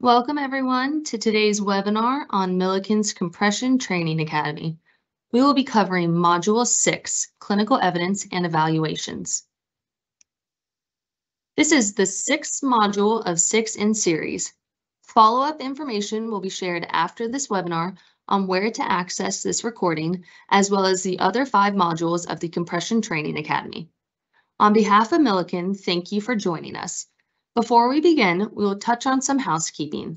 Welcome everyone to today's webinar on Milliken's Compression Training Academy. We will be covering Module 6, Clinical Evidence and Evaluations. This is the 6th module of 6 in series. Follow-up information will be shared after this webinar on where to access this recording, as well as the other 5 modules of the Compression Training Academy. On behalf of Milliken, thank you for joining us. Before we begin, we will touch on some housekeeping.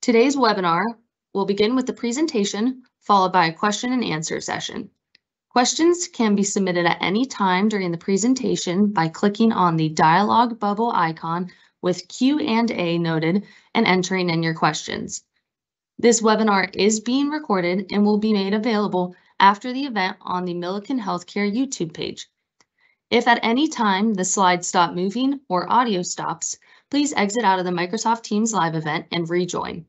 Today's webinar will begin with the presentation, followed by a question and answer session. Questions can be submitted at any time during the presentation by clicking on the dialog bubble icon with Q&A noted and entering in your questions. This webinar is being recorded and will be made available after the event on the Milliken Healthcare YouTube page. If at any time the slides stop moving or audio stops, please exit out of the Microsoft Teams live event and rejoin.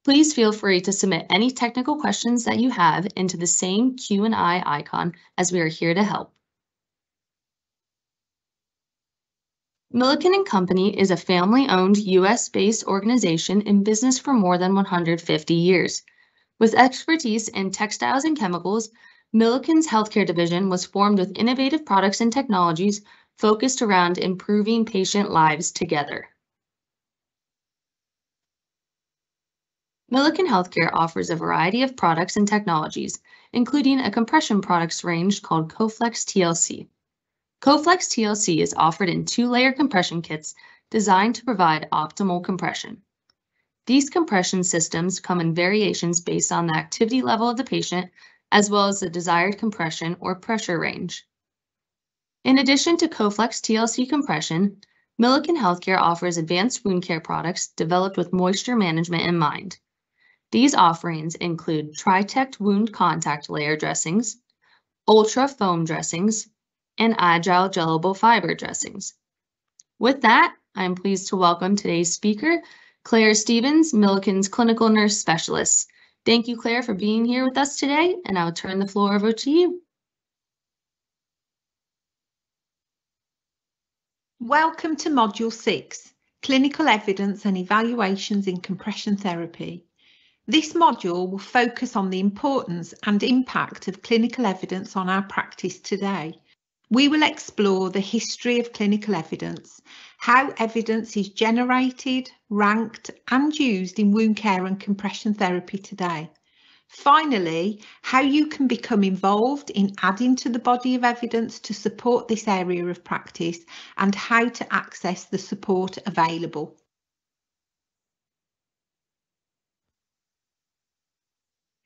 Please feel free to submit any technical questions that you have into the same Q&A icon, as we are here to help. Milliken & Company is a family-owned US-based organization in business for more than 150 years. With expertise in textiles and chemicals, Milliken's healthcare division was formed with innovative products and technologies focused around improving patient lives together. Milliken Healthcare offers a variety of products and technologies, including a compression products range called Coflex TLC. Coflex TLC is offered in 2-layer compression kits designed to provide optimal compression. These compression systems come in variations based on the activity level of the patient, as well as the desired compression or pressure range. In addition to Coflex TLC compression, Milliken Healthcare offers advanced wound care products developed with moisture management in mind. These offerings include Tritect wound contact layer dressings, ultra foam dressings, and agile gellable fiber dressings. With that, I am pleased to welcome today's speaker, Claire Stevens, Milliken's clinical nurse specialist. Thank you, Claire, for being here with us today, and I will turn the floor over to you. Welcome to Module 6, Clinical Evidence and Evaluations in Compression Therapy. This module will focus on the importance and impact of clinical evidence on our practice today. We will explore the history of clinical evidence, how evidence is generated, ranked and used in wound care and compression therapy today. Finally, how you can become involved in adding to the body of evidence to support this area of practice and how to access the support available.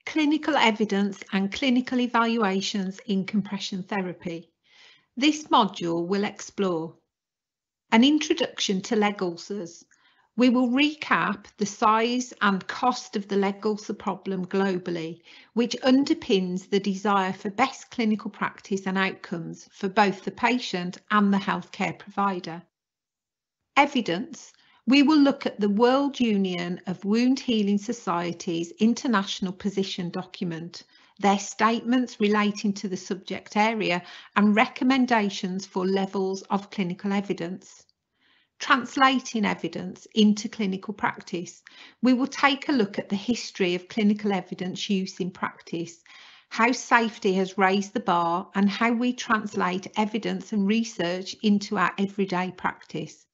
Clinical evidence and clinical evaluations in compression therapy. This module will explore an introduction to leg ulcers. We will recap the size and cost of the leg ulcer problem globally, which underpins the desire for best clinical practice and outcomes for both the patient and the healthcare provider. Evidence. We will look at the World Union of Wound Healing Societies International Position document, their statements relating to the subject area and recommendations for levels of clinical evidence. Translating evidence into clinical practice. We will take a look at the history of clinical evidence use in practice, how safety has raised the bar and how we translate evidence and research into our everyday practice.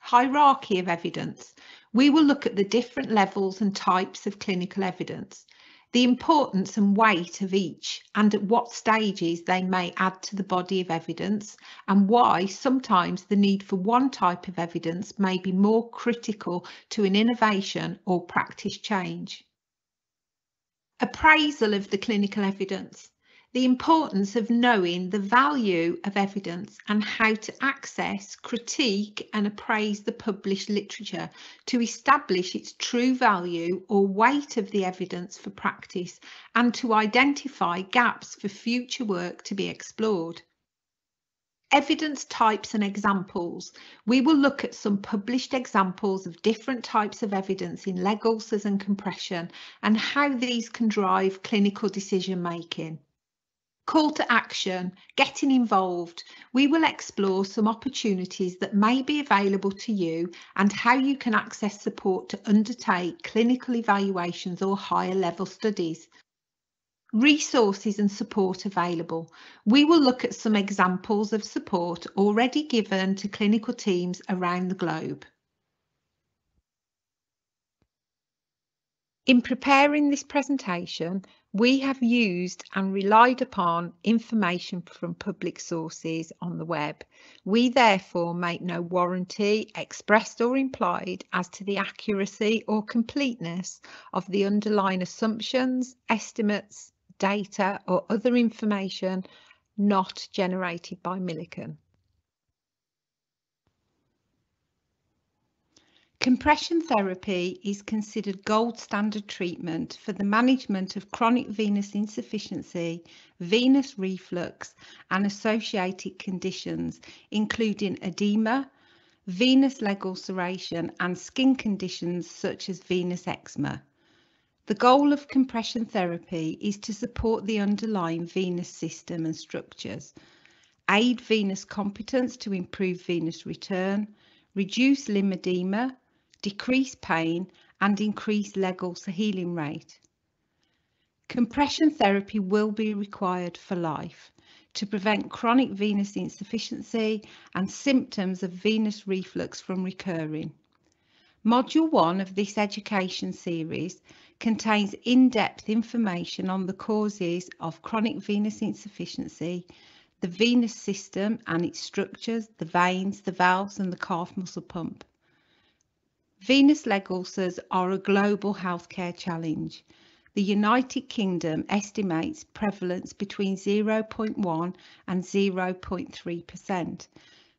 Hierarchy of evidence. We will look at the different levels and types of clinical evidence, the importance and weight of each, and at what stages they may add to the body of evidence, and why sometimes the need for one type of evidence may be more critical to an innovation or practice change. Appraisal of the clinical evidence. The importance of knowing the value of evidence and how to access, critique and appraise the published literature to establish its true value or weight of the evidence for practice and to identify gaps for future work to be explored. Evidence types and examples. We will look at some published examples of different types of evidence in leg ulcers and compression and how these can drive clinical decision making. Call to action, getting involved. We will explore some opportunities that may be available to you and how you can access support to undertake clinical evaluations or higher level studies. Resources and support available. We will look at some examples of support already given to clinical teams around the globe. In preparing this presentation, we have used and relied upon information from public sources on the web. We therefore make no warranty, expressed or implied, as to the accuracy or completeness of the underlying assumptions, estimates, data or other information not generated by Millikan. Compression therapy is considered gold standard treatment for the management of chronic venous insufficiency, venous reflux and associated conditions including edema, venous leg ulceration and skin conditions such as venous eczema. The goal of compression therapy is to support the underlying venous system and structures, aid venous competence to improve venous return, reduce limb edema, decrease pain and increase leg ulcer healing rate. Compression therapy will be required for life to prevent chronic venous insufficiency and symptoms of venous reflux from recurring. Module 1 of this education series contains in-depth information on the causes of chronic venous insufficiency, the venous system and its structures, the veins, the valves and the calf muscle pump. Venous leg ulcers are a global healthcare challenge. The United Kingdom estimates prevalence between 0.1 and 0.3%.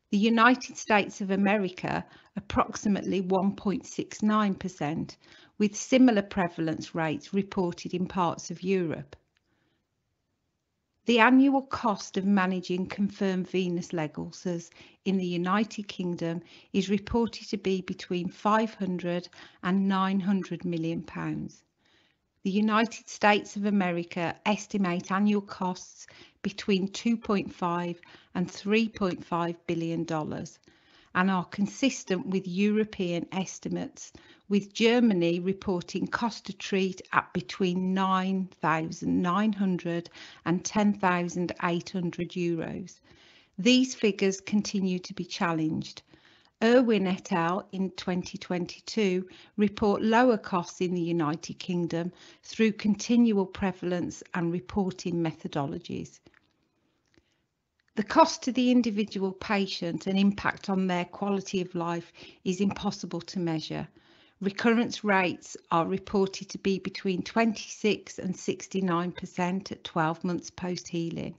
The United States of America approximately 1.69%, with similar prevalence rates reported in parts of Europe. The annual cost of managing confirmed venous leg ulcers in the United Kingdom is reported to be between £500 and £900 million. The United States of America estimate annual costs between $2.5 and $3.5 billion and are consistent with European estimates, with Germany reporting cost to treat at between €9,900 and €10,800. These figures continue to be challenged. Irwin et al. In 2022 report lower costs in the United Kingdom through continual prevalence and reporting methodologies. The cost to the individual patient and impact on their quality of life is impossible to measure. Recurrence rates are reported to be between 26 and 69% at 12 months post-healing.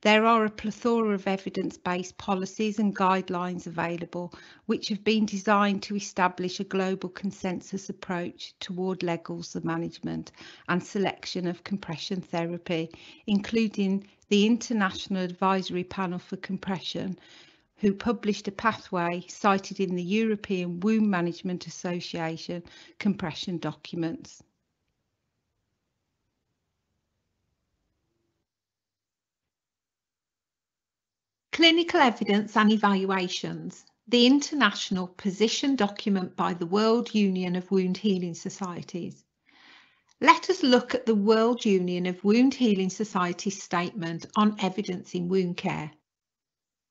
There are a plethora of evidence-based policies and guidelines available which have been designed to establish a global consensus approach toward leg ulcer management and selection of compression therapy, including the International Advisory Panel for Compression, who published a pathway cited in the European Wound Management Association compression documents. Clinical evidence and evaluations. The international position document by the World Union of Wound Healing Societies. Let us look at the World Union of Wound Healing Societies statement on evidence in wound care.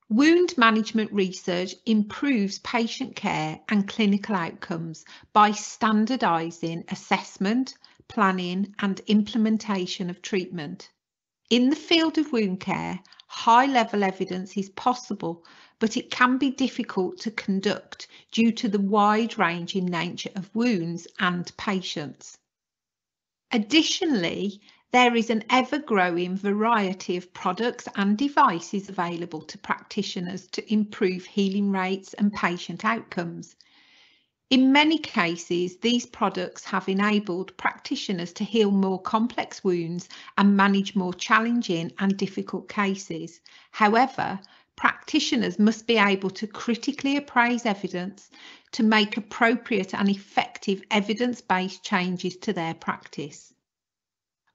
Wound management research improves patient care and clinical outcomes by standardising assessment, planning and implementation of treatment. In the field of wound care, high-level evidence is possible, but it can be difficult to conduct due to the wide-ranging nature of wounds and patients. Additionally, there is an ever-growing variety of products and devices available to practitioners to improve healing rates and patient outcomes. In many cases, these products have enabled practitioners to heal more complex wounds and manage more challenging and difficult cases. However, practitioners must be able to critically appraise evidence to make appropriate and effective evidence-based changes to their practice.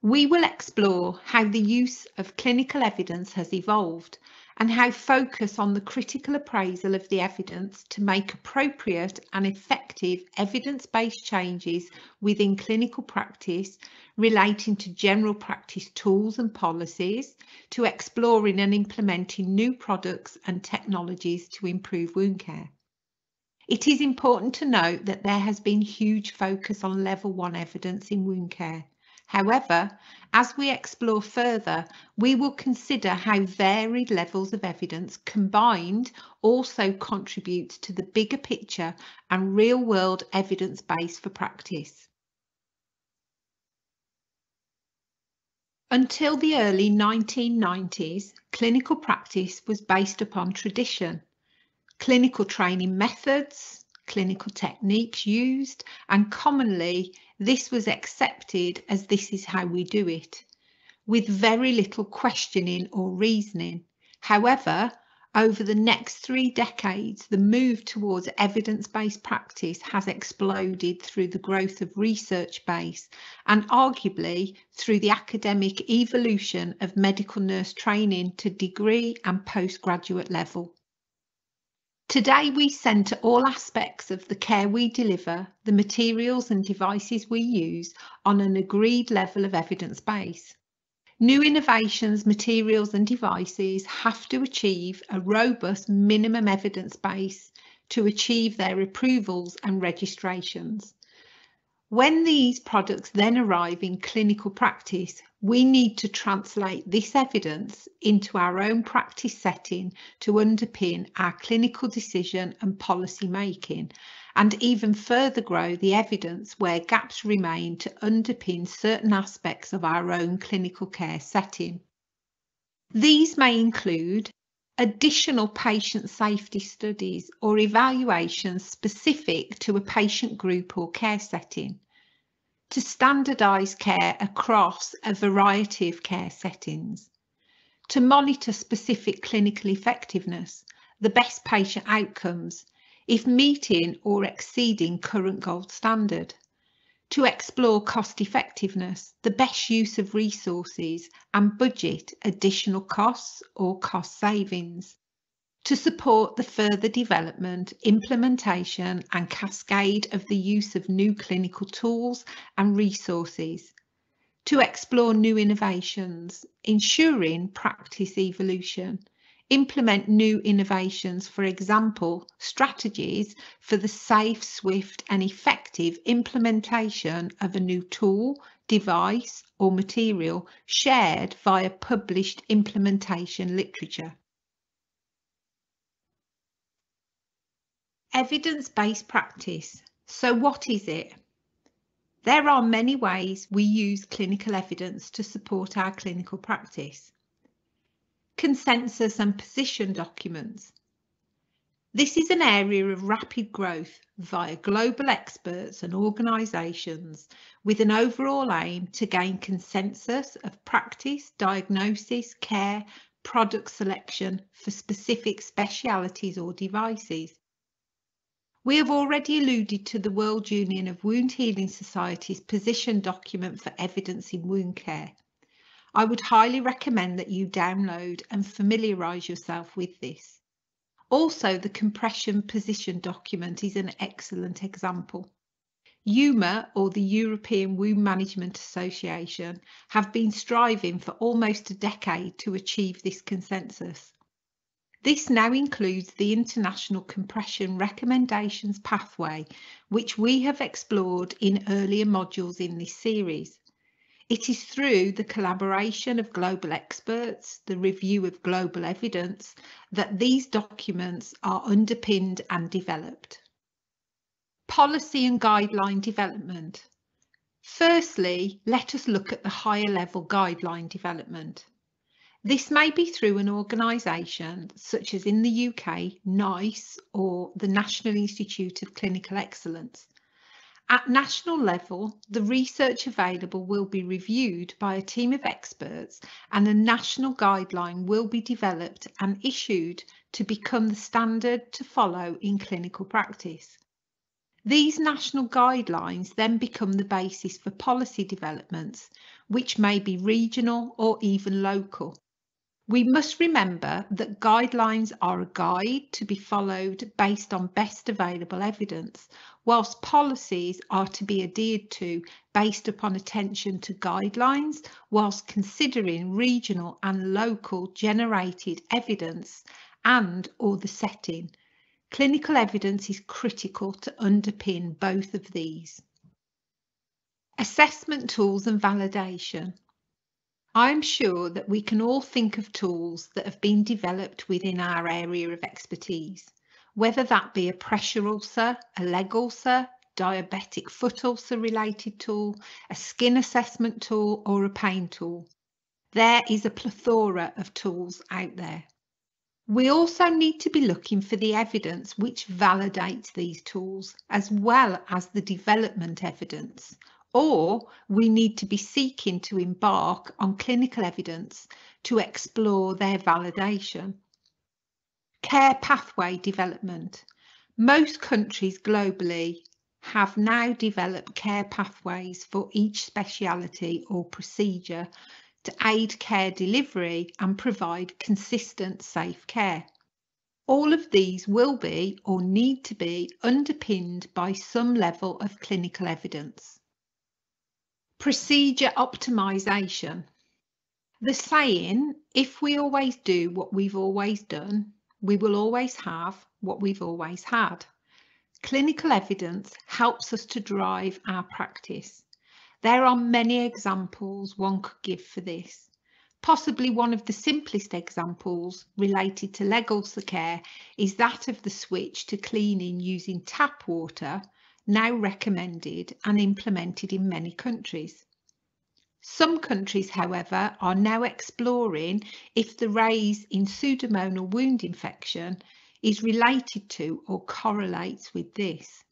We will explore how the use of clinical evidence has evolved and how focus on the critical appraisal of the evidence to make appropriate and effective evidence-based changes within clinical practice relating to general practice tools and policies, to exploring and implementing new products and technologies to improve wound care. It is important to note that there has been huge focus on level 1 evidence in wound care. However, as we explore further, we will consider how varied levels of evidence combined also contribute to the bigger picture and real-world evidence base for practice. Until the early 1990s, clinical practice was based upon tradition, clinical training methods, clinical techniques used, and commonly this was accepted as this is how we do it, with very little questioning or reasoning. However, over the next 3 decades, the move towards evidence-based practice has exploded through the growth of research base and arguably through the academic evolution of medical nurse training to degree and postgraduate level. Today, we centre all aspects of the care we deliver, the materials and devices we use, on an agreed level of evidence base. New innovations, materials and devices have to achieve a robust minimum evidence base to achieve their approvals and registrations. When these products then arrive in clinical practice, we need to translate this evidence into our own practice setting to underpin our clinical decision and policy making, and even further grow the evidence where gaps remain to underpin certain aspects of our own clinical care setting. These may include additional patient safety studies or evaluations specific to a patient group or care setting, to standardise care across a variety of care settings, to monitor specific clinical effectiveness, the best patient outcomes, if meeting or exceeding current gold standard, to explore cost effectiveness, the best use of resources and budget additional costs or cost savings, to support the further development, implementation and cascade of the use of new clinical tools and resources, to explore new innovations, ensuring practice evolution, implement new innovations, for example, strategies for the safe, swift and effective implementation of a new tool, device or material shared via published implementation literature. Evidence-based practice. So what is it? There are many ways we use clinical evidence to support our clinical practice. Consensus and position documents. This is an area of rapid growth via global experts and organisations with an overall aim to gain consensus of practice, diagnosis, care, product selection for specific specialities or devices. We have already alluded to the World Union of Wound Healing Society's position document for evidence in wound care. I would highly recommend that you download and familiarise yourself with this. Also, the compression position document is an excellent example. WUWHS, or the European Wound Management Association, have been striving for almost a decade to achieve this consensus. This now includes the International Compression Recommendations Pathway, which we have explored in earlier modules in this series. It is through the collaboration of global experts, the review of global evidence, that these documents are underpinned and developed. Policy and guideline development. Firstly, let us look at the higher level guideline development. This may be through an organisation such as in the UK, NICE, or the National Institute of Clinical Excellence. At national level, the research available will be reviewed by a team of experts and a national guideline will be developed and issued to become the standard to follow in clinical practice. These national guidelines then become the basis for policy developments, which may be regional or even local. We must remember that guidelines are a guide to be followed based on best available evidence, whilst policies are to be adhered to based upon attention to guidelines, whilst considering regional and local generated evidence and/or the setting. Clinical evidence is critical to underpin both of these. Assessment tools and validation. I'm sure that we can all think of tools that have been developed within our area of expertise, whether that be a pressure ulcer, a leg ulcer, diabetic foot ulcer related tool, a skin assessment tool, or a pain tool. There is a plethora of tools out there. We also need to be looking for the evidence which validates these tools, as well as the development evidence, or we need to be seeking to embark on clinical evidence to explore their validation. Care pathway development. Most countries globally have now developed care pathways for each speciality or procedure to aid care delivery and provide consistent, safe care. All of these will be or need to be underpinned by some level of clinical evidence. Procedure optimization. The saying, if we always do what we've always done, we will always have what we've always had. Clinical evidence helps us to drive our practice. There are many examples one could give for this. Possibly one of the simplest examples related to leg ulcer care is that of the switch to cleaning using tap water, now recommended and implemented in many countries. Some countries, however, are now exploring if the rise in pseudomonal wound infection is related to or correlates with this.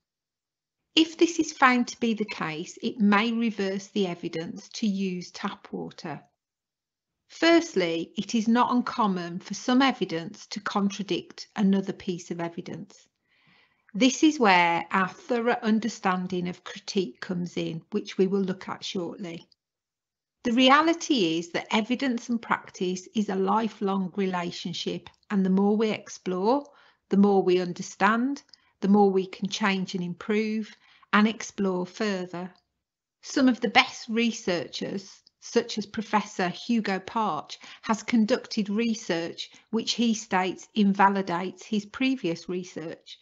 If this is found to be the case, it may reverse the evidence to use tap water. Firstly, it is not uncommon for some evidence to contradict another piece of evidence. This is where our thorough understanding of critique comes in, which we will look at shortly. The reality is that evidence and practice is a lifelong relationship, and the more we explore, the more we understand, the more we can change and improve and explore further. Some of the best researchers, such as Professor Hugo Parch, has conducted research which he states invalidates his previous research.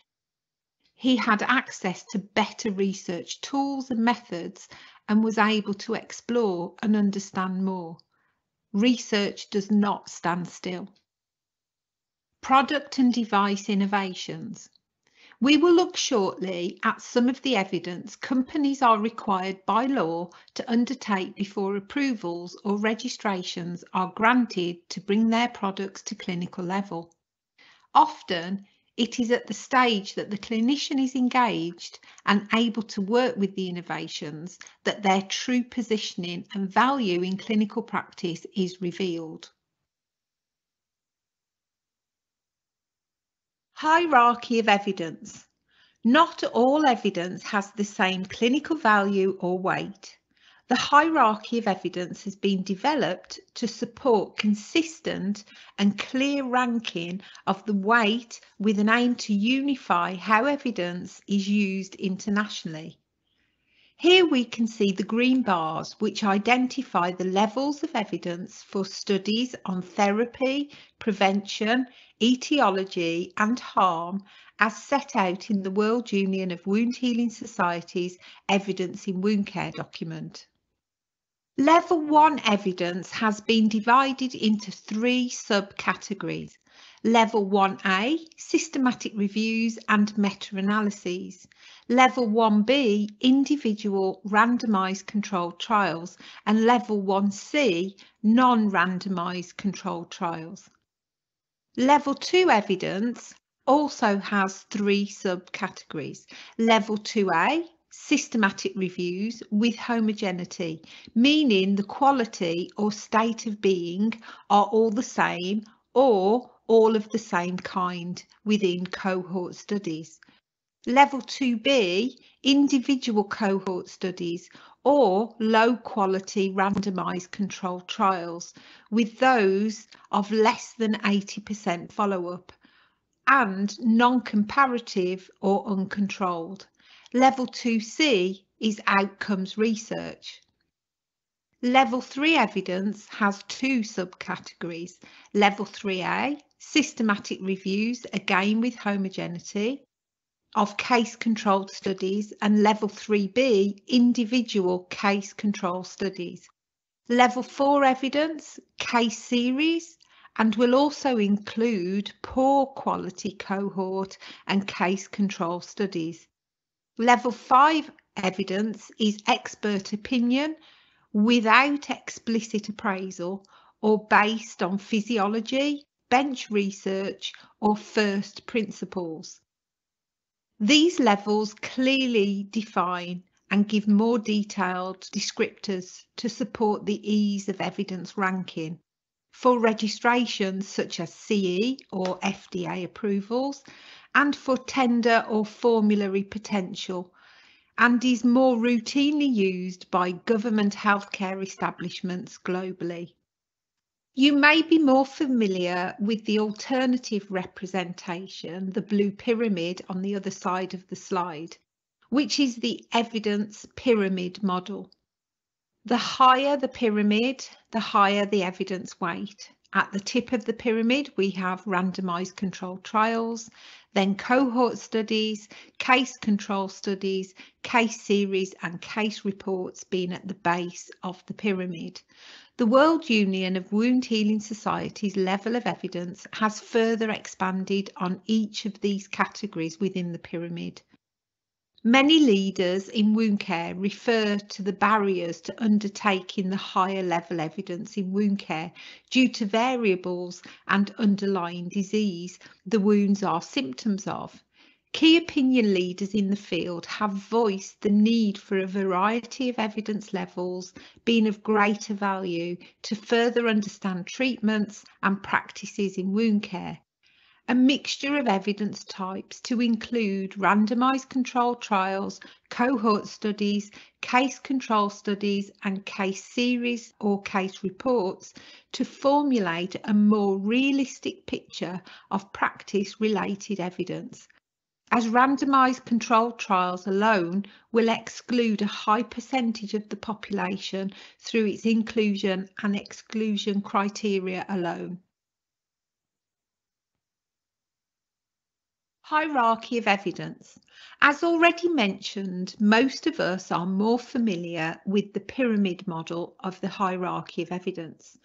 He had access to better research tools and methods and was able to explore and understand more. Research does not stand still. Product and device innovations. We will look shortly at some of the evidence companies are required by law to undertake before approvals or registrations are granted to bring their products to clinical level. Often, it is at the stage that the clinician is engaged and able to work with the innovations that their true positioning and value in clinical practice is revealed. Hierarchy of evidence. Not all evidence has the same clinical value or weight. The hierarchy of evidence has been developed to support consistent and clear ranking of the weight with an aim to unify how evidence is used internationally. Here we can see the green bars which identify the levels of evidence for studies on therapy, prevention, etiology and harm as set out in the World Union of Wound Healing Societies Evidence in Wound Care document. Level 1 evidence has been divided into 3 subcategories. Level 1A, systematic reviews and meta-analyses. Level 1B, individual randomised controlled trials. And Level 1C, non-randomised controlled trials. Level 2 evidence also has 3 subcategories. Level 2A, systematic reviews with homogeneity, meaning the quality or state of being are all the same or all of the same kind within cohort studies. Level 2B, individual cohort studies, or low quality randomised controlled trials with those of less than 80% follow-up, and non-comparative or uncontrolled. Level 2C is outcomes research. Level 3 evidence has two subcategories. Level 3A, systematic reviews, again with homogeneity, of case-controlled studies, and Level 3B, individual case-control studies. Level 4 evidence, case series, and will also include poor quality cohort and case-control studies. Level 5 evidence is expert opinion without explicit appraisal or based on physiology, bench research, or first principles. These levels clearly define and give more detailed descriptors to support the ease of evidence ranking for registrations such as CE or FDA approvals, and for tender or formulary potential, and is more routinely used by government healthcare establishments globally. You may be more familiar with the alternative representation, the blue pyramid on the other side of the slide, which is the evidence pyramid model. The higher the pyramid, the higher the evidence weight. At the tip of the pyramid, we have randomized controlled trials, then cohort studies, case control studies, case series, and case reports being at the base of the pyramid. The World Union of Wound Healing Societies level of evidence has further expanded on each of these categories within the pyramid. Many leaders in wound care refer to the barriers to undertaking the higher level evidence in wound care due to variables and underlying disease the wounds are symptoms of. Key opinion leaders in the field have voiced the need for a variety of evidence levels being of greater value to further understand treatments and practices in wound care. A mixture of evidence types to include randomized controlled trials, cohort studies, case control studies, and case series or case reports to formulate a more realistic picture of practice-related evidence, as randomized controlled trials alone will exclude a high percentage of the population through its inclusion and exclusion criteria alone. Hierarchy of evidence. As already mentioned, most of us are more familiar with the pyramid model of the hierarchy of evidence,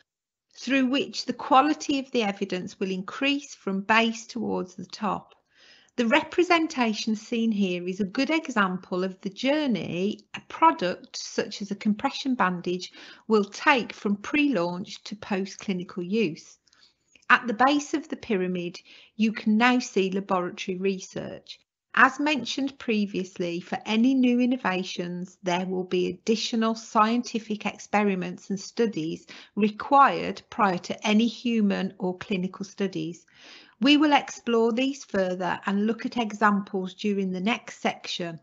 through which the quality of the evidence will increase from base towards the top. The representation seen here is a good example of the journey a product such as a compression bandage will take from pre-launch to post-clinical use. At the base of the pyramid, you can now see laboratory research. As mentioned previously, for any new innovations, there will be additional scientific experiments and studies required prior to any human or clinical studies. We will explore these further and look at examples during the next section.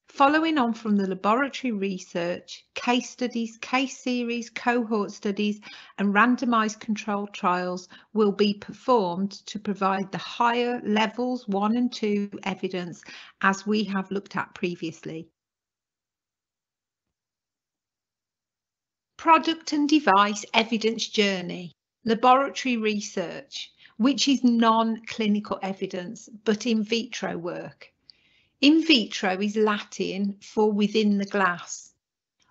Following on from the laboratory research, case studies, case series, cohort studies, and randomized controlled trials will be performed to provide the higher levels 1 and 2 evidence as we have looked at previously. Product and device evidence journey, laboratory research, which is non-clinical evidence but in vitro work. In vitro is Latin for within the glass.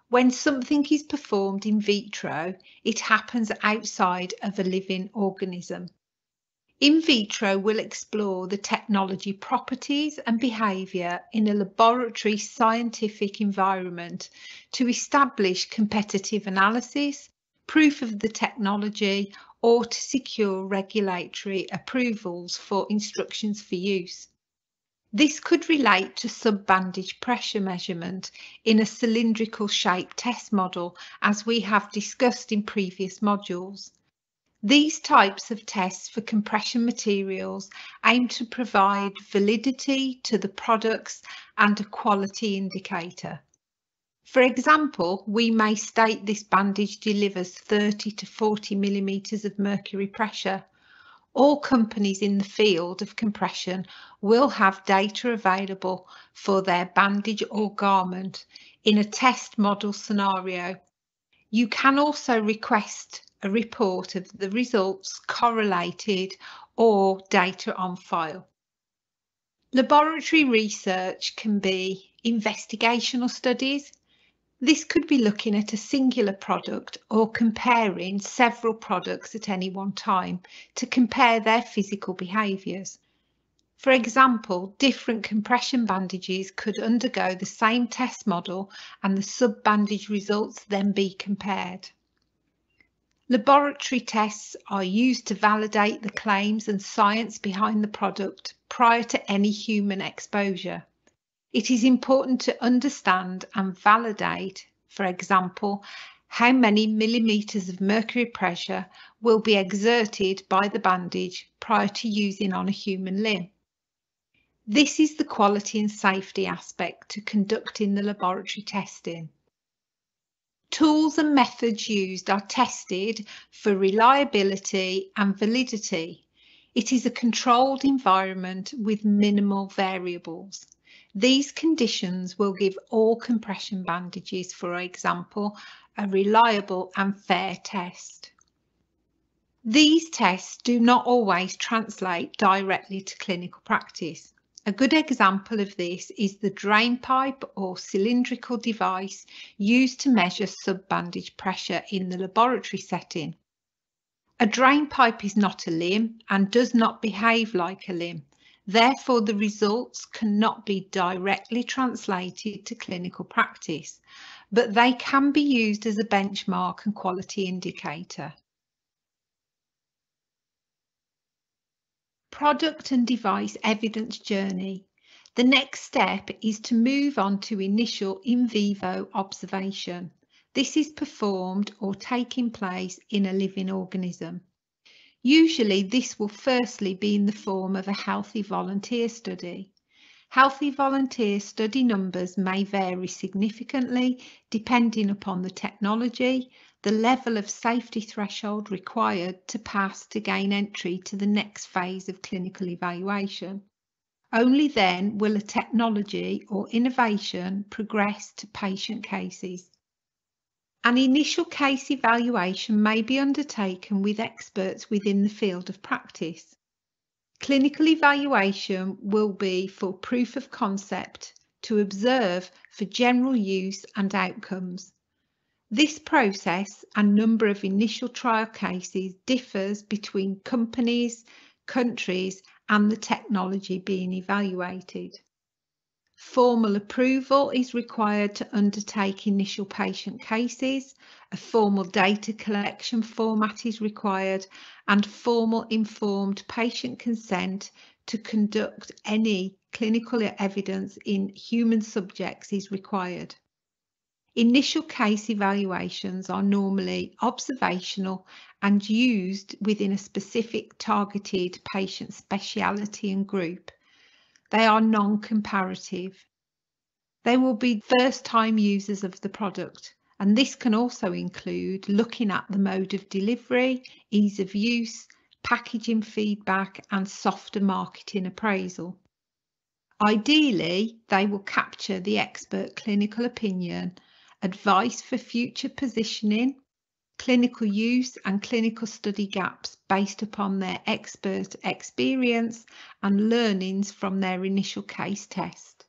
When something is performed in vitro, it happens outside of a living organism. In vitro will explore the technology properties and behaviour in a laboratory scientific environment to establish competitive analysis, proof of the technology, or to secure regulatory approvals for instructions for use. This could relate to sub-bandage pressure measurement in a cylindrical shape test model, as we have discussed in previous modules. These types of tests for compression materials aim to provide validity to the products and a quality indicator. For example, we may state this bandage delivers 30 to 40 millimeters of mercury pressure. All companies in the field of compression will have data available for their bandage or garment in a test model scenario. You can also request a report of the results correlated or data on file. Laboratory research can be investigational studies. This could be looking at a singular product or comparing several products at any one time to compare their physical behaviours. For example, different compression bandages could undergo the same test model and the sub-bandage results then be compared. Laboratory tests are used to validate the claims and science behind the product prior to any human exposure. It is important to understand and validate, for example, how many millimeters of mercury pressure will be exerted by the bandage prior to using on a human limb. This is the quality and safety aspect to conducting the laboratory testing. Tools and methods used are tested for reliability and validity. It is a controlled environment with minimal variables. These conditions will give all compression bandages, for example, a reliable and fair test. These tests do not always translate directly to clinical practice. A good example of this is the drain pipe or cylindrical device used to measure sub-bandage pressure in the laboratory setting. A drain pipe is not a limb and does not behave like a limb. Therefore, the results cannot be directly translated to clinical practice, but they can be used as a benchmark and quality indicator. Product and device evidence journey. The next step is to move on to initial in vivo observation. This is performed or taking place in a living organism. Usually this will firstly be in the form of a healthy volunteer study. Healthy volunteer study numbers may vary significantly depending upon the technology, the level of safety threshold required to pass to gain entry to the next phase of clinical evaluation. Only then will a technology or innovation progress to patient cases. An initial case evaluation may be undertaken with experts within the field of practice. Clinical evaluation will be for proof of concept to observe for general use and outcomes. This process and number of initial trial cases differs between companies, countries, and the technology being evaluated. Formal approval is required to undertake initial patient cases, a formal data collection format is required, and formal informed patient consent to conduct any clinical evidence in human subjects is required. Initial case evaluations are normally observational and used within a specific targeted patient speciality and group. They are non-comparative. They will be first-time users of the product, and this can also include looking at the mode of delivery, ease of use, packaging feedback, and softer marketing appraisal. Ideally, they will capture the expert clinical opinion, advice for future positioning, clinical use and clinical study gaps based upon their expert experience and learnings from their initial case test.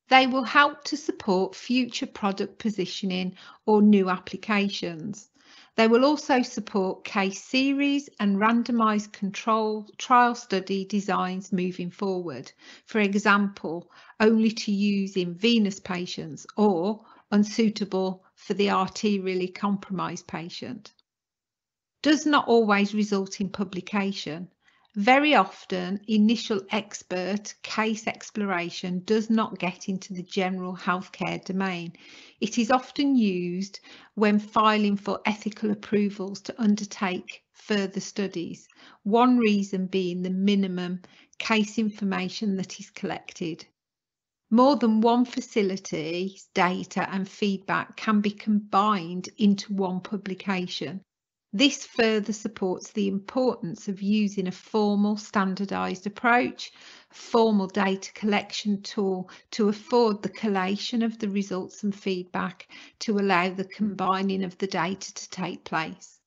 They will help to support future product positioning or new applications. They will also support case series and randomised control trial study designs moving forward. For example, only to use in venous patients or unsuitable for the arterially compromised patient. Does not always result in publication. Very often, initial expert case exploration does not get into the general healthcare domain. It is often used when filing for ethical approvals to undertake further studies, one reason being the minimum case information that is collected. More than one facility's data and feedback can be combined into one publication. This further supports the importance of using a formal standardised approach, a formal data collection tool to afford the collation of the results and feedback to allow the combining of the data to take place.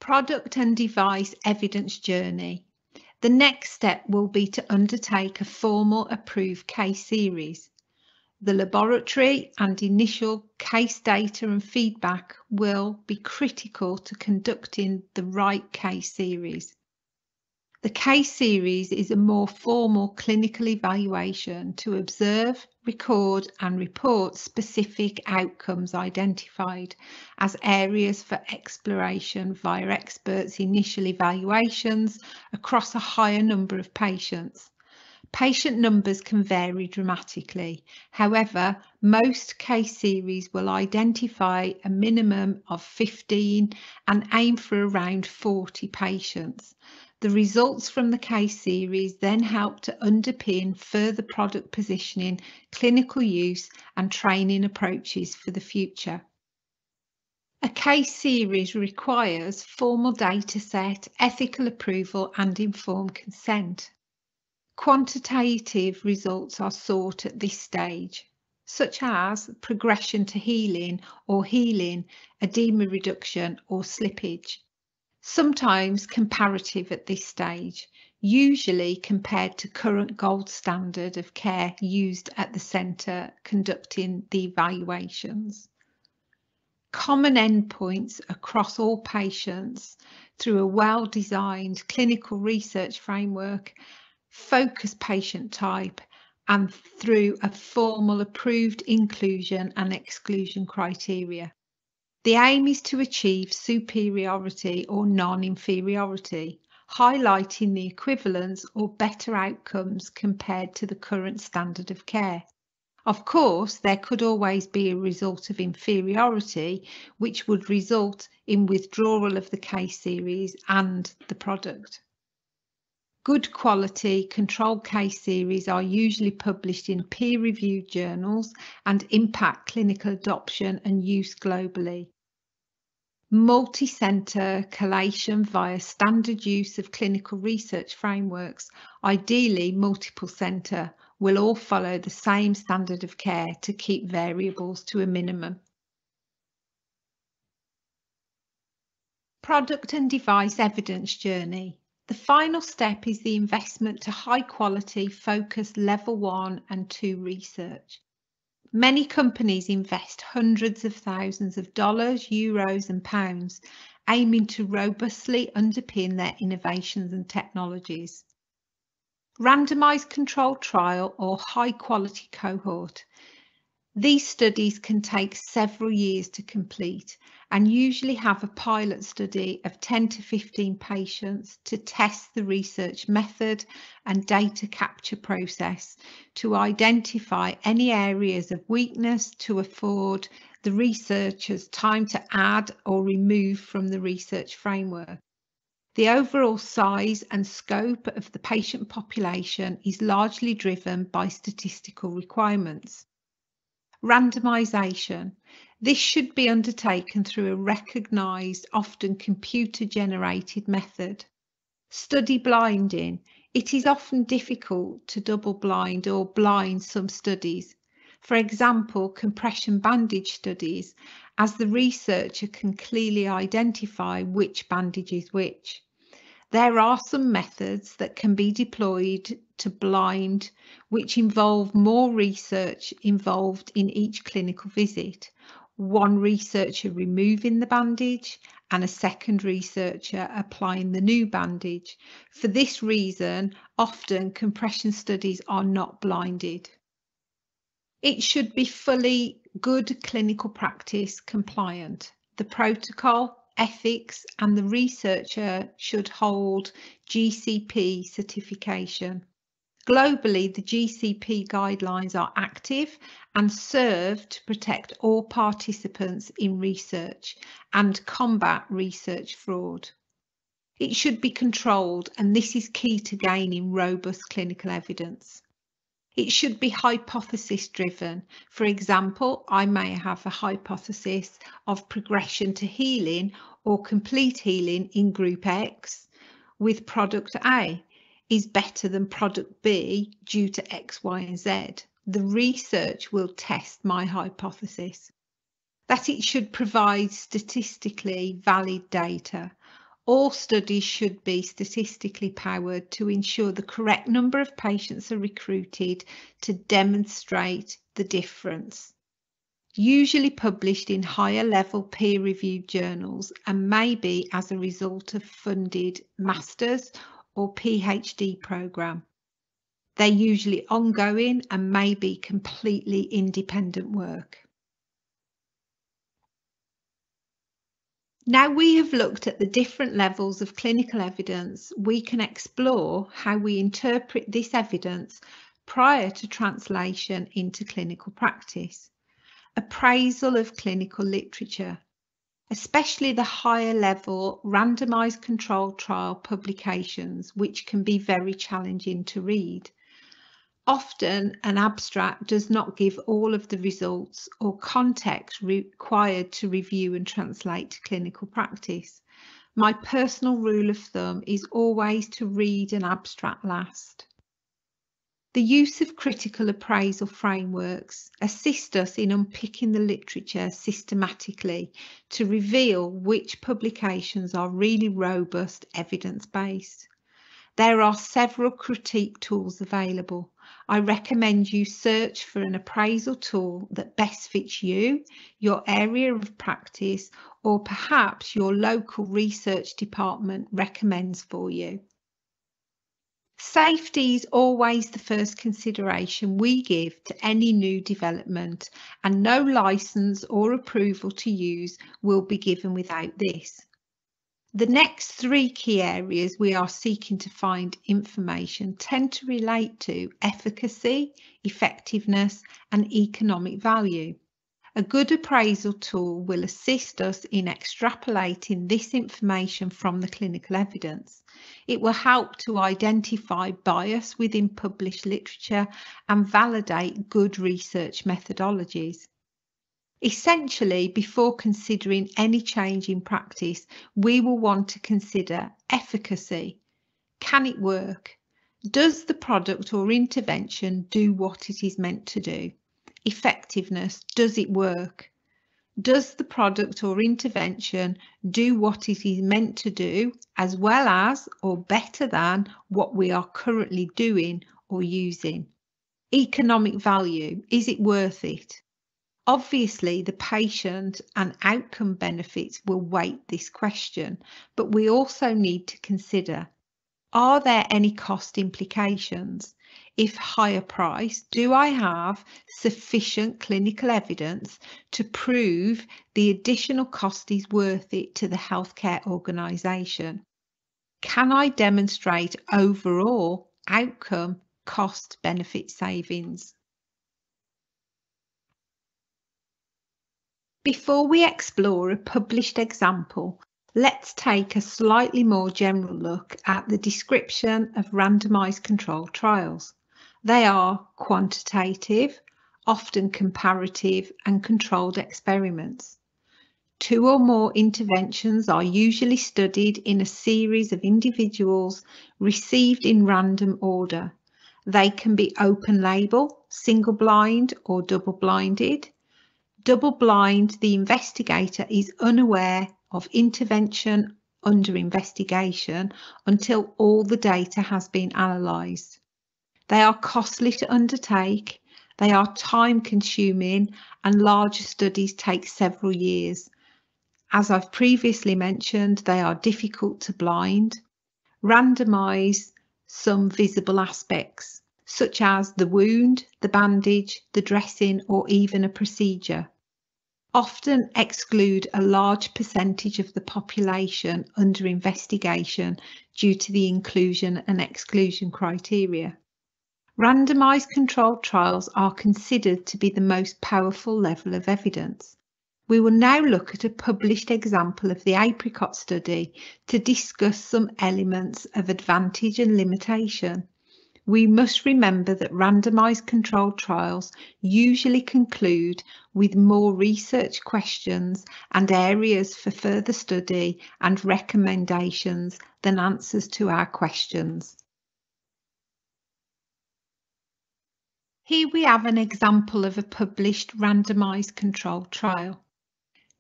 Product and device evidence journey. The next step will be to undertake a formal approved case series. The laboratory and initial case data and feedback will be critical to conducting the right case series. The case series is a more formal clinical evaluation to observe, record and report specific outcomes identified as areas for exploration via experts' initial evaluations across a higher number of patients. Patient numbers can vary dramatically. However, most case series will identify a minimum of 15 and aim for around 40 patients. The results from the case series then help to underpin further product positioning, clinical use and training approaches for the future. A case series requires formal data set, ethical approval and informed consent. Quantitative results are sought at this stage, such as progression to healing or healing, edema reduction or slippage. Sometimes comparative at this stage, usually compared to current gold standard of care used at the centre conducting the evaluations. Common endpoints across all patients through a well-designed clinical research framework, focus patient type, and through a formal approved inclusion and exclusion criteria. The aim is to achieve superiority or non-inferiority, highlighting the equivalence or better outcomes compared to the current standard of care. Of course, there could always be a result of inferiority, which would result in withdrawal of the case series and the product. Good quality controlled case series are usually published in peer-reviewed journals and impact clinical adoption and use globally. Multi-centre collation via standard use of clinical research frameworks, ideally multiple centre, will all follow the same standard of care to keep variables to a minimum. Product and device evidence journey. The final step is the investment to high quality, focused level 1 and 2 research. Many companies invest hundreds of thousands of dollars, euros and pounds, aiming to robustly underpin their innovations and technologies. Randomised controlled trial or high quality cohort. These studies can take several years to complete and usually have a pilot study of 10 to 15 patients to test the research method and data capture process to identify any areas of weakness to afford the researchers time to add or remove from the research framework. The overall size and scope of the patient population is largely driven by statistical requirements. Randomisation. This should be undertaken through a recognised, often computer-generated method. Study blinding. It is often difficult to double blind or blind some studies. For example, compression bandage studies, as the researcher can clearly identify which bandage is which. There are some methods that can be deployed to blind, which involve more research involved in each clinical visit. One researcher removing the bandage and a second researcher applying the new bandage. For this reason, often compression studies are not blinded. It should be fully good clinical practice compliant. The protocol, ethics and the researcher should hold GCP certification. Globally, the GCP guidelines are active and serve to protect all participants in research and combat research fraud. It should be controlled, and this is key to gaining robust clinical evidence. It should be hypothesis driven. For example, I may have a hypothesis of progression to healing or complete healing in group X with product A is better than product B due to X, Y, and Z. The research will test my hypothesis. That it should provide statistically valid data. All studies should be statistically powered to ensure the correct number of patients are recruited to demonstrate the difference. Usually published in higher level peer-reviewed journals and may be as a result of funded master's or PhD program. They're usually ongoing and may be completely independent work. Now we have looked at the different levels of clinical evidence, we can explore how we interpret this evidence prior to translation into clinical practice. Appraisal of clinical literature, especially the higher level randomised controlled trial publications, which can be very challenging to read. Often an abstract does not give all of the results or context required to review and translate to clinical practice. My personal rule of thumb is always to read an abstract last. The use of critical appraisal frameworks assist us in unpicking the literature systematically to reveal which publications are really robust, evidence-based. There are several critique tools available. I recommend you search for an appraisal tool that best fits you, your area of practice, or perhaps your local research department recommends for you. Safety is always the first consideration we give to any new development, and no license or approval to use will be given without this. The next three key areas we are seeking to find information tend to relate to efficacy, effectiveness, and economic value. A good appraisal tool will assist us in extrapolating this information from the clinical evidence. It will help to identify bias within published literature and validate good research methodologies. Essentially, before considering any change in practice, we will want to consider efficacy. Can it work? Does the product or intervention do what it is meant to do? Effectiveness, does it work? Does the product or intervention do what it is meant to do, as well as or better than what we are currently doing or using? Economic value, is it worth it? Obviously, the patient and outcome benefits will weight this question, but we also need to consider, are there any cost implications? If higher price, do I have sufficient clinical evidence to prove the additional cost is worth it to the healthcare organisation? Can I demonstrate overall outcome cost benefit savings? Before we explore a published example, let's take a slightly more general look at the description of randomised controlled trials. They are quantitative, often comparative and controlled experiments. 2 or more interventions are usually studied in a series of individuals received in random order. They can be open label, single blind or double blinded. Double blind, the investigator is unaware of intervention under investigation until all the data has been analysed. They are costly to undertake, they are time consuming, and larger studies take several years. As I've previously mentioned, they are difficult to blind, randomise some visible aspects, such as the wound, the bandage, the dressing, or even a procedure. Often exclude a large percentage of the population under investigation due to the inclusion and exclusion criteria. Randomised controlled trials are considered to be the most powerful level of evidence. We will now look at a published example of the apricot study to discuss some elements of advantage and limitation. We must remember that randomised controlled trials usually conclude with more research questions and areas for further study and recommendations than answers to our questions. Here we have an example of a published randomised controlled trial,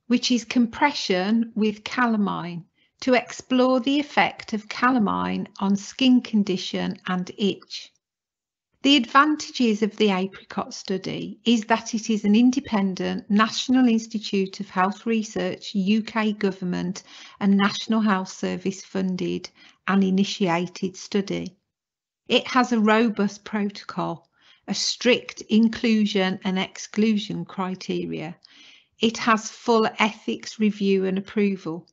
which is compression with calamine to explore the effect of calamine on skin condition and itch. The advantages of the apricot study is that it is an independent National Institute of Health Research, UK government and National Health Service funded and initiated study. It has a robust protocol, a strict inclusion and exclusion criteria. It has full ethics review and approval.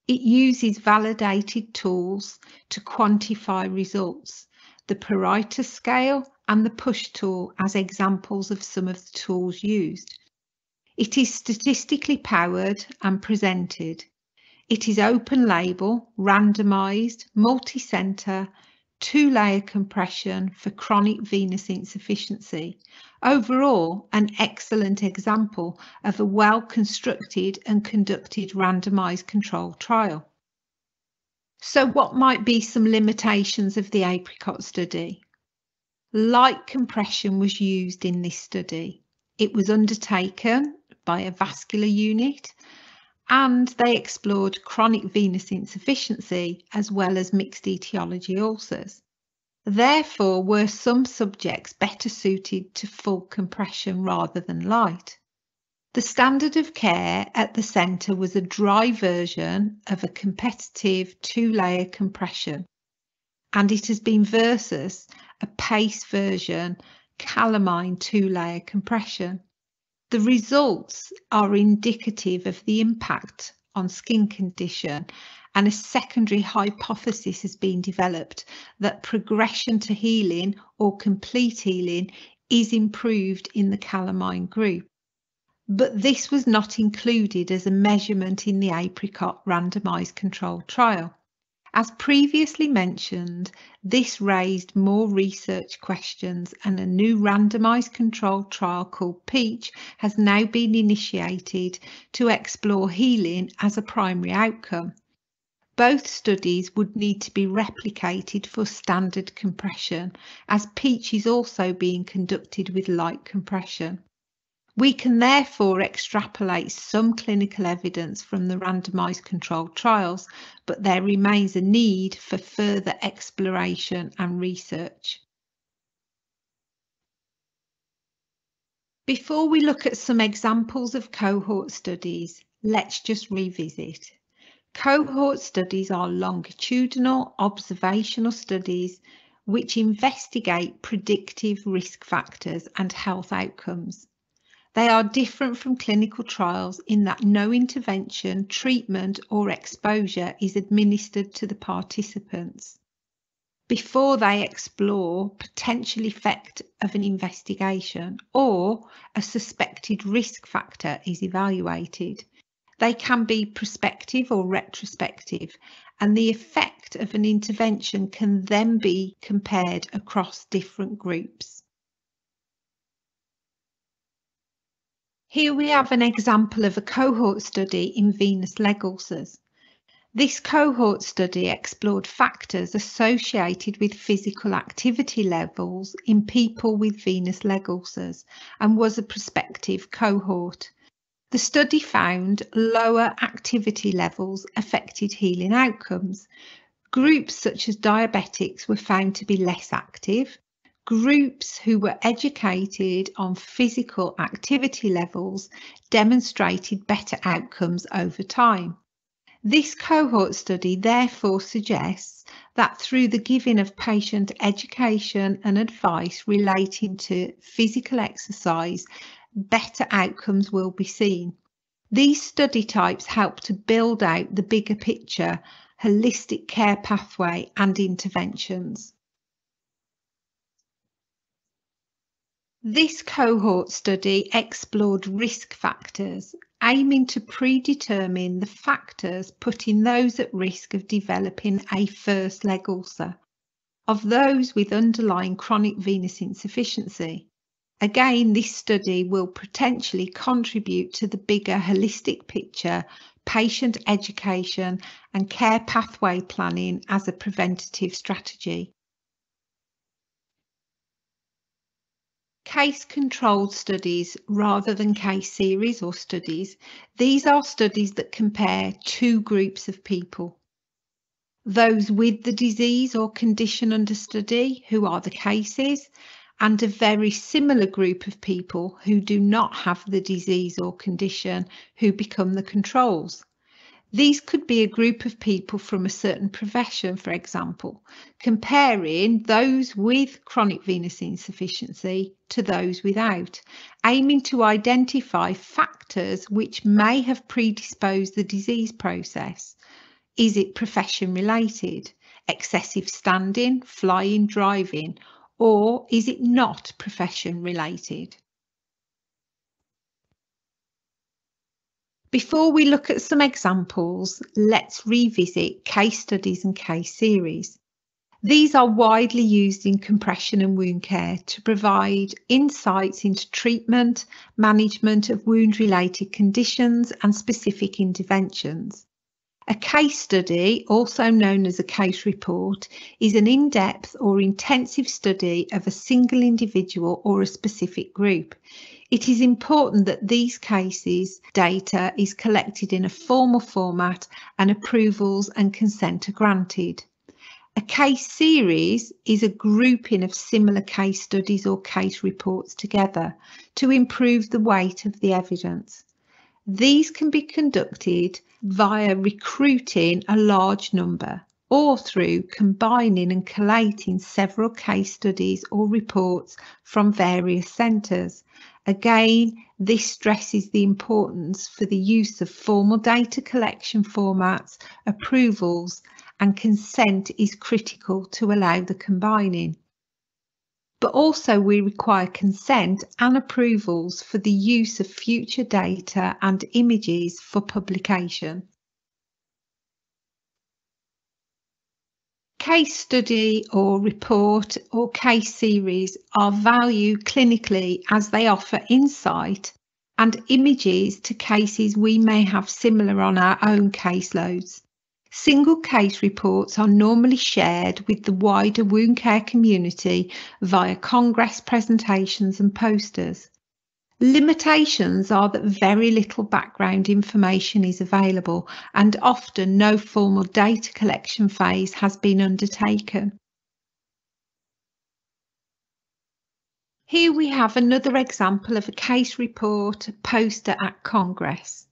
It uses validated tools to quantify results, the Pareto scale and the push tool as examples of some of the tools used. It is statistically powered and presented. It is open label, randomised, multi-centre, 2-layer compression for chronic venous insufficiency. Overall, an excellent example of a well-constructed and conducted randomised controlled trial. So what might be some limitations of the apricot study? Light compression was used in this study. It was undertaken by a vascular unit and they explored chronic venous insufficiency as well as mixed etiology ulcers. Therefore, were some subjects better suited to full compression rather than light? The standard of care at the centre was a dry version of a competitive 2-layer compression, and it has been versus a PACE version calamine 2-layer compression. The results are indicative of the impact on skin condition, and a secondary hypothesis has been developed that progression to healing or complete healing is improved in the calamine group. But this was not included as a measurement in the apricot randomised controlled trial. As previously mentioned, this raised more research questions, and a new randomised controlled trial called PEACH has now been initiated to explore healing as a primary outcome. Both studies would need to be replicated for standard compression, as PEACH is also being conducted with light compression. We can therefore extrapolate some clinical evidence from the randomised controlled trials, but there remains a need for further exploration and research. Before we look at some examples of cohort studies, let's just revisit. Cohort studies are longitudinal observational studies which investigate predictive risk factors and health outcomes. They are different from clinical trials in that no intervention, treatment or exposure is administered to the participants before they explore potential effect of an investigation or a suspected risk factor is evaluated. They can be prospective or retrospective, and the effect of an intervention can then be compared across different groups. Here we have an example of a cohort study in venous leg ulcers. This cohort study explored factors associated with physical activity levels in people with venous leg ulcers and was a prospective cohort. The study found lower activity levels affected healing outcomes. Groups such as diabetics were found to be less active. Groups who were educated on physical activity levels demonstrated better outcomes over time. This cohort study therefore suggests that through the giving of patient education and advice relating to physical exercise, better outcomes will be seen. These study types help to build out the bigger picture, holistic care pathway and interventions. This cohort study explored risk factors aiming to predetermine the factors putting those at risk of developing a first leg ulcer, of those with underlying chronic venous insufficiency. Again, this study will potentially contribute to the bigger holistic picture, patient education and care pathway planning as a preventative strategy. Case-controlled studies rather than case series or studies. These are studies that compare two groups of people. Those with the disease or condition under study, who are the cases, and a very similar group of people who do not have the disease or condition, who become the controls. These could be a group of people from a certain profession, for example, comparing those with chronic venous insufficiency to those without, aiming to identify factors which may have predisposed the disease process. Is it profession related, excessive standing, flying, driving, or is it not profession related? Before we look at some examples, let's revisit case studies and case series. These are widely used in compression and wound care to provide insights into treatment, management of wound-related conditions and specific interventions. A case study, also known as a case report, is an in-depth or intensive study of a single individual or a specific group. It is important that these cases data is collected in a formal format and approvals and consent are granted. A case series is a grouping of similar case studies or case reports together to improve the weight of the evidence. These can be conducted via recruiting a large number or through combining and collating several case studies or reports from various centres. Again, this stresses the importance for the use of formal data collection formats, approvals, and consent is critical to allow the combining. But also we require consent and approvals for the use of future data and images for publication. Case study or report or case series are valued clinically as they offer insight and images to cases we may have similar on our own caseloads. Single case reports are normally shared with the wider wound care community via congress presentations and posters. Limitations are that very little background information is available and often no formal data collection phase has been undertaken. Here we have another example of a case report poster at Congress.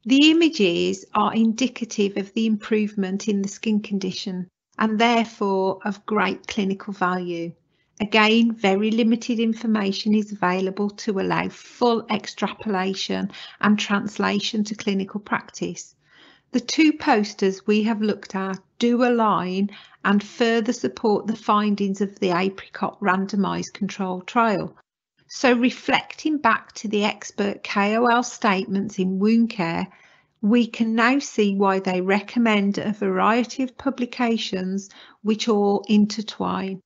The images are indicative of the improvement in the skin condition and therefore of great clinical value. Again, very limited information is available to allow full extrapolation and translation to clinical practice. The two posters we have looked at do align and further support the findings of the Apricot randomised controlled trial. So reflecting back to the expert KOL statements in wound care, we can now see why they recommend a variety of publications which all intertwine.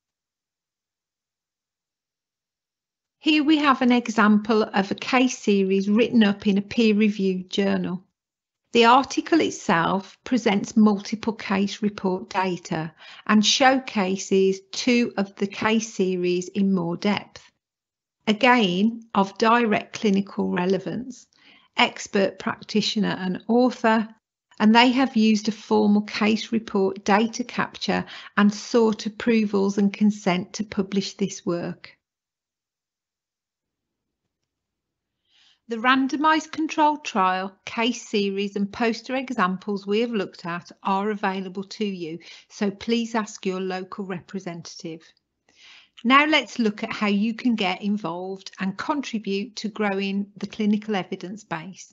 Here we have an example of a case series written up in a peer-reviewed journal. The article itself presents multiple case report data and showcases two of the case series in more depth. Again, of direct clinical relevance, expert practitioner and author, and they have used a formal case report data capture and sought approvals and consent to publish this work. The randomised controlled trial, case series and poster examples we have looked at are available to you, so please ask your local representative. Now let's look at how you can get involved and contribute to growing the clinical evidence base.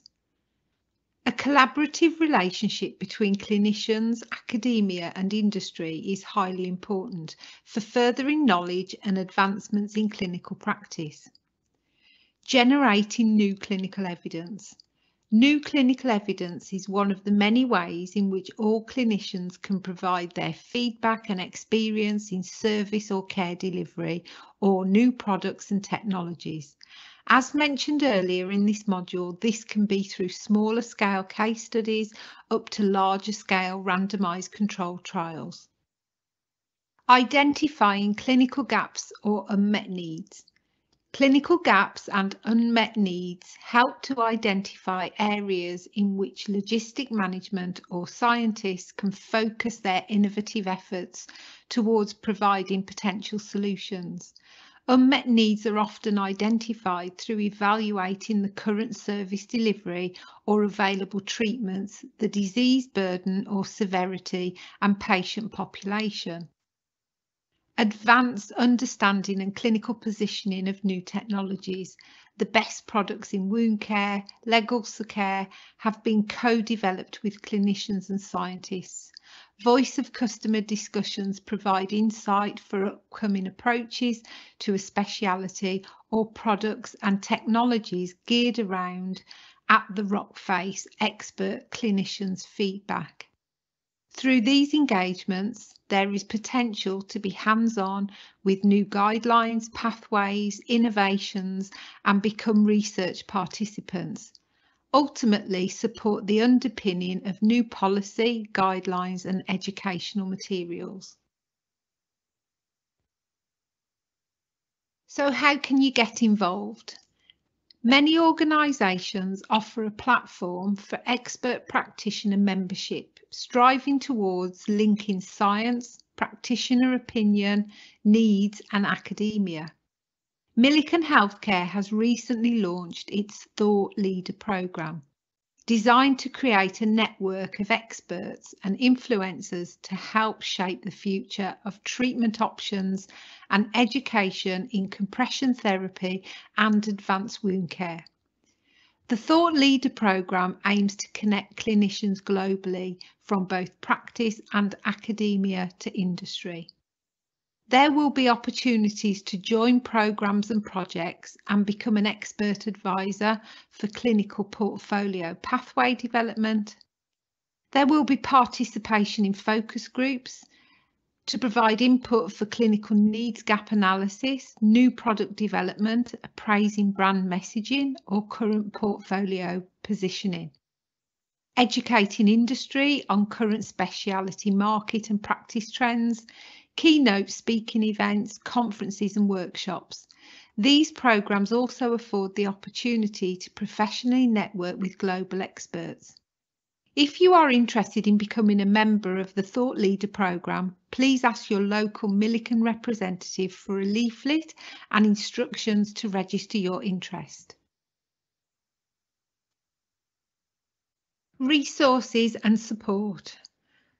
A collaborative relationship between clinicians, academia and industry is highly important for furthering knowledge and advancements in clinical practice. Generating new clinical evidence. New clinical evidence is one of the many ways in which all clinicians can provide their feedback and experience in service or care delivery or new products and technologies. As mentioned earlier in this module, this can be through smaller scale case studies up to larger scale randomised controlled trials. Identifying clinical gaps or unmet needs. Clinical gaps and unmet needs help to identify areas in which logistic management or scientists can focus their innovative efforts towards providing potential solutions. Unmet needs are often identified through evaluating the current service delivery or available treatments, the disease burden or severity, and patient population. Advanced understanding and clinical positioning of new technologies. The best products in wound care, leg ulcer care have been co-developed with clinicians and scientists. Voice of customer discussions provide insight for upcoming approaches to a speciality or products and technologies geared around at the rock face expert clinicians' feedback. Through these engagements, there is potential to be hands-on with new guidelines, pathways, innovations, and become research participants. Ultimately, support the underpinning of new policy, guidelines, and educational materials. So how can you get involved? Many organisations offer a platform for expert practitioner membership, striving towards linking science, practitioner opinion, needs and academia. Milliken Healthcare has recently launched its Thought Leader programme, designed to create a network of experts and influencers to help shape the future of treatment options and education in compression therapy and advanced wound care. The Thought Leader programme aims to connect clinicians globally from both practice and academia to industry. There will be opportunities to join programmes and projects and become an expert advisor for clinical portfolio pathway development. There will be participation in focus groups to provide input for clinical needs gap analysis, new product development, appraising brand messaging or current portfolio positioning. Educating industry on current specialty market and practice trends, keynote speaking events, conferences and workshops. These programmes also afford the opportunity to professionally network with global experts. If you are interested in becoming a member of the Thought Leader programme, please ask your local Milliken representative for a leaflet and instructions to register your interest. Resources and support.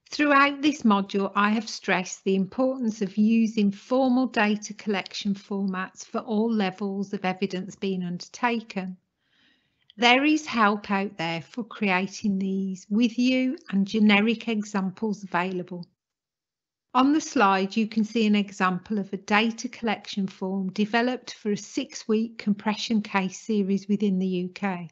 Throughout this module, I have stressed the importance of using formal data collection formats for all levels of evidence being undertaken. There is help out there for creating these with you and generic examples available. On the slide, you can see an example of a data collection form developed for a 6-week compression case series within the UK.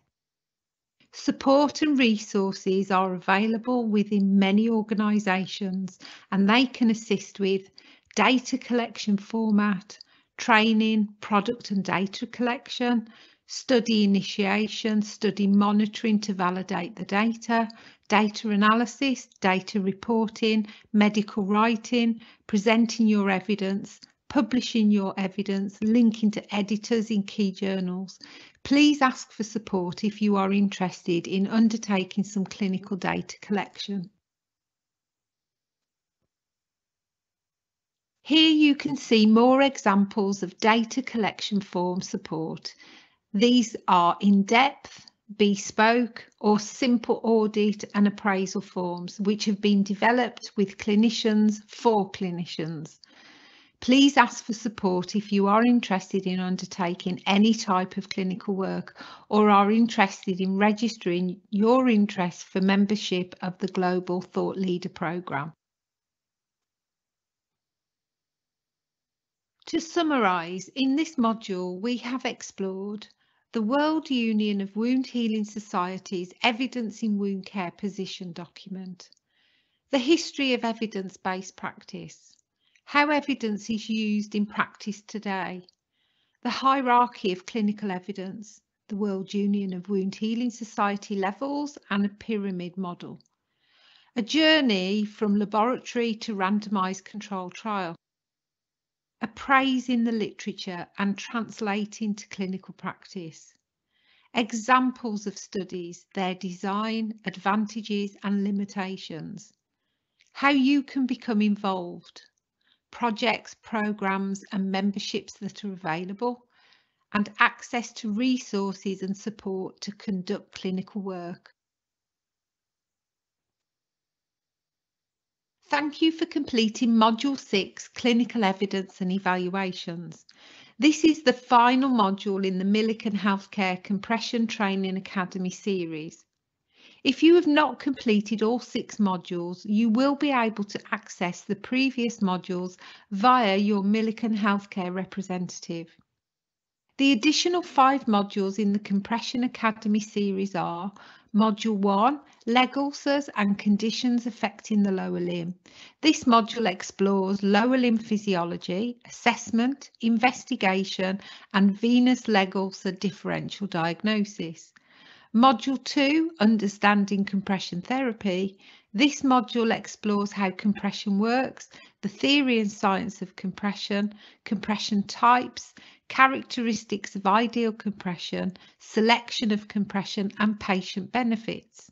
Support and resources are available within many organisations and they can assist with data collection format, training, product and data collection, study initiation, study monitoring to validate the data, data analysis, data reporting, medical writing, presenting your evidence, publishing your evidence, linking to editors in key journals. Please ask for support if you are interested in undertaking some clinical data collection. Here you can see more examples of data collection form support. These are in-depth, bespoke or simple audit and appraisal forms which have been developed with clinicians for clinicians. Please ask for support if you are interested in undertaking any type of clinical work or are interested in registering your interest for membership of the Global Thought Leader programme. To summarise, in this module we have explored the World Union of Wound Healing Societies Evidence in Wound Care Position Document. The history of evidence-based practice. How evidence is used in practice today. The hierarchy of clinical evidence. The World Union of Wound Healing Society levels and a pyramid model. A journey from laboratory to randomised controlled trial. Appraising the literature and translating to clinical practice. Examples of studies, their design, advantages and limitations. How you can become involved. Projects, programs and memberships that are available, and access to resources and support to conduct clinical work. Thank you for completing Module 6, Clinical Evidence and Evaluations. This is the final module in the Millikan Healthcare Compression Training Academy series. If you have not completed all 6 modules, you will be able to access the previous modules via your Millikan Healthcare representative. The additional 5 modules in the Compression Academy series are Module 1, Leg Ulcers and Conditions Affecting the Lower Limb. This module explores lower limb physiology, assessment, investigation and venous leg ulcer differential diagnosis. Module 2, Understanding Compression Therapy. This module explores how compression works, the theory and science of compression, compression types, characteristics of ideal compression, selection of compression and patient benefits.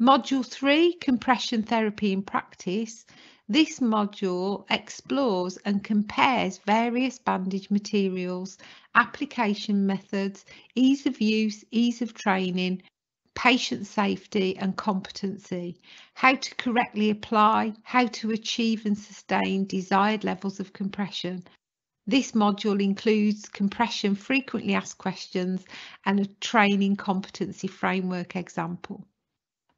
Module 3, Compression Therapy in Practice. This module explores and compares various bandage materials, application methods, ease of use, ease of training, patient safety and competency, how to correctly apply, how to achieve and sustain desired levels of compression. This module includes compression frequently asked questions and a training competency framework example.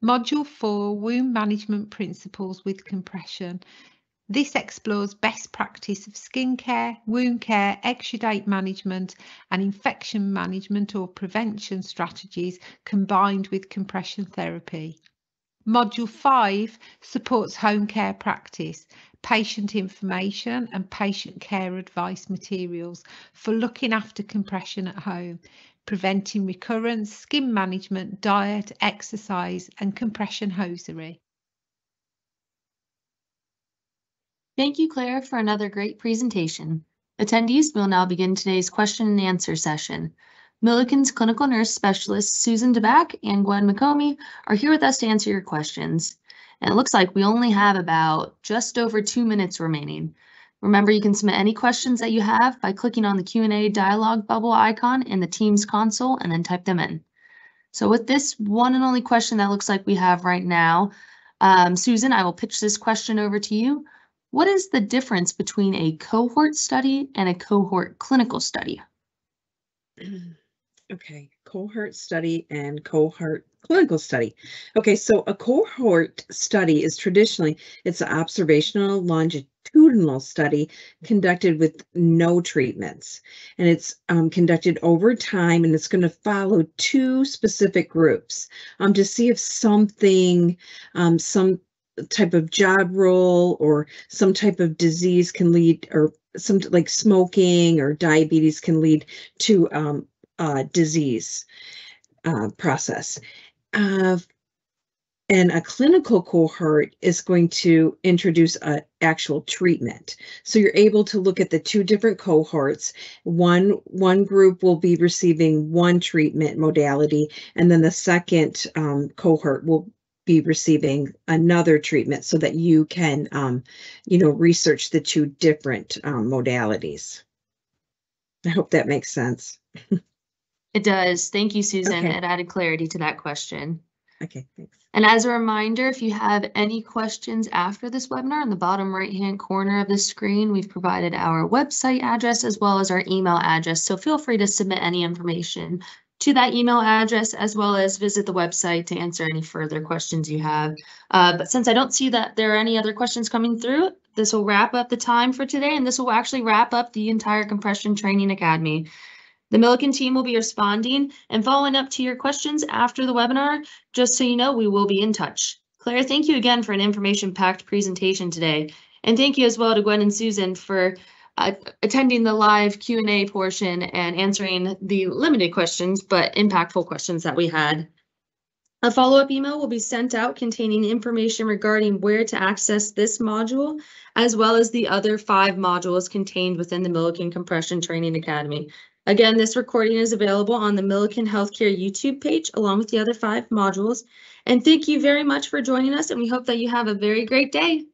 Module 4, Wound Management Principles with Compression. This explores best practice of skin care, wound care, exudate management and infection management or prevention strategies combined with compression therapy. Module 5 supports home care practice, patient information and patient care advice materials for looking after compression at home, preventing recurrence, skin management, diet, exercise and compression hosiery. Thank you, Claire, for another great presentation. Attendees will now begin today's question and answer session. Millikan's clinical nurse specialists Susan DeBack and Gwen McComey are here with us to answer your questions. And it looks like we only have about just over 2 minutes remaining. Remember, you can submit any questions that you have by clicking on the Q&A dialog bubble icon in the Teams console and then type them in. So with this one and only question that looks like we have right now, Susan, I will pitch this question over to you. What is the difference between a cohort study and a cohort clinical study? Okay, cohort study and cohort clinical study. Okay, so a cohort study is traditionally, it's an observational longitudinal study conducted with no treatments. And it's conducted over time, and it's going to follow 2 specific groups to see if something, some type of job role or some type of disease can lead, or some like smoking or diabetes can lead to disease process. And a clinical cohort is going to introduce an actual treatment. So you're able to look at the 2 different cohorts. One group will be receiving one treatment modality, and then the second cohort will be receiving another treatment so that you can, research the 2 different modalities. I hope that makes sense. It does. Thank you, Susan. Okay. It added clarity to that question. Okay, thanks. And as a reminder, if you have any questions after this webinar, in the bottom right-hand corner of the screen, we've provided our website address as well as our email address. So feel free to submit any information to that email address, as well as visit the website to answer any further questions you have. But since I don't see that there are any other questions coming through, this will wrap up the time for today, and this will actually wrap up the entire Compression Training Academy. The Milliken team will be responding and following up to your questions after the webinar. Just so you know, we will be in touch. Claire, thank you again for an information-packed presentation today. And thank you as well to Gwen and Susan for attending the live Q&A portion and answering the limited questions, but impactful questions that we had. A follow-up email will be sent out containing information regarding where to access this module, as well as the other 5 modules contained within the Milliken Compression Training Academy. Again, this recording is available on the Milliken Healthcare YouTube page, along with the other 5 modules. And thank you very much for joining us, and we hope that you have a very great day.